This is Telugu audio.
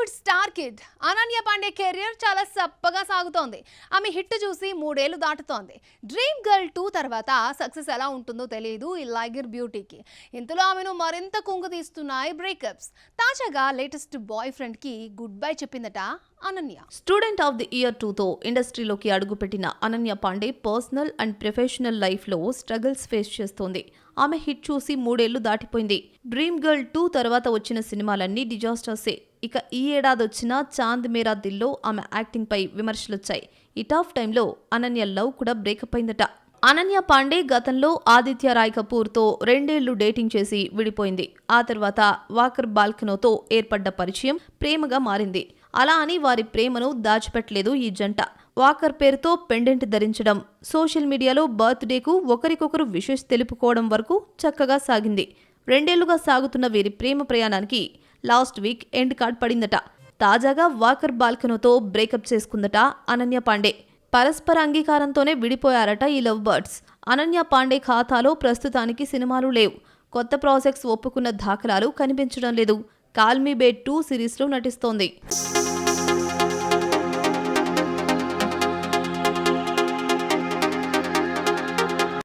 Tollywood star kid Ananya Pandey career చాలా సప్పగా సాగుతోంది. ఆమె హిట్ చూసి 3 ఏళ్లు దాటుతోంది. డ్రీమ్ గర్ల్ 2 తర్వాత సక్సెస్ ఎలా ఉంటుందో తెలియదు ఈ లైగర్ బ్యూటీకి. ఇంతలో ఆమెను మరింత కుంగదీస్తున్నాయి బ్రేకప్స్. తాజాగా లేటెస్ట్ బాయ్ ఫ్రెండ్ కి గుడ్ బై చెప్పిందట Ananya. Student of the year 2తో ఇండస్ట్రీలోకి అడుగుపెట్టిన Ananya Panday personal and professional లైఫ్లో స్ట్రగుల్స్ ఫేస్ చేస్తోంది. ఆమె హిట్ చూసి 3 ఏళ్లు దాటిపోయింది. డ్రీమ్ గర్ల్ 2 తర్వాత వచ్చిన సినిమాలన్నీ డిజాస్టర్సే. ఇక ఈ ఏడాది వచ్చిన చాంద్ మేరా దిల్లో ఆమె యాక్టింగ్ పై విమర్శలొచ్చాయి. ఈ టఫ్ టైంలో అనన్య లవ్ కూడా బ్రేకప్ అయిందట. అనన్య పాండే గతంలో ఆదిత్య రాయ్ కపూర్తో 2 ఏళ్లు డేటింగ్ చేసి విడిపోయింది. ఆ తర్వాత వాకర్ బాల్కనోతో ఏర్పడ్డ పరిచయం ప్రేమగా మారింది. అలా అని వారి ప్రేమను దాచిపెట్టలేదు ఈ జంట. వాకర్ పేరుతో పెండెంట్ ధరించడం, సోషల్ మీడియాలో బర్త్డేకు ఒకరికొకరు విషెస్ తెలుపుకోవడం వరకు చక్కగా సాగింది. 2 ఏళ్లుగా సాగుతున్న వీరి ప్రేమ ప్రయాణానికి లాస్ట్ వీక్ ఎండ్ కార్డ్ పడిందట. తాజాగా వాకర్ బాల్కనోతో బ్రేకప్ చేసుకుందట అనన్య పాండే. పరస్పర అంగీకారంతోనే విడిపోయారట ఈ లవ్ బర్డ్స్. అనన్య పాండే ఖాతాలో ప్రస్తుతానికి సినిమాలు లేవు. కొత్త ప్రాజెక్ట్స్ ఒప్పుకున్న దాఖలాలు కనిపించడం లేదు. కాల్ మీ బే 2 సిరీస్లో నటిస్తోంది.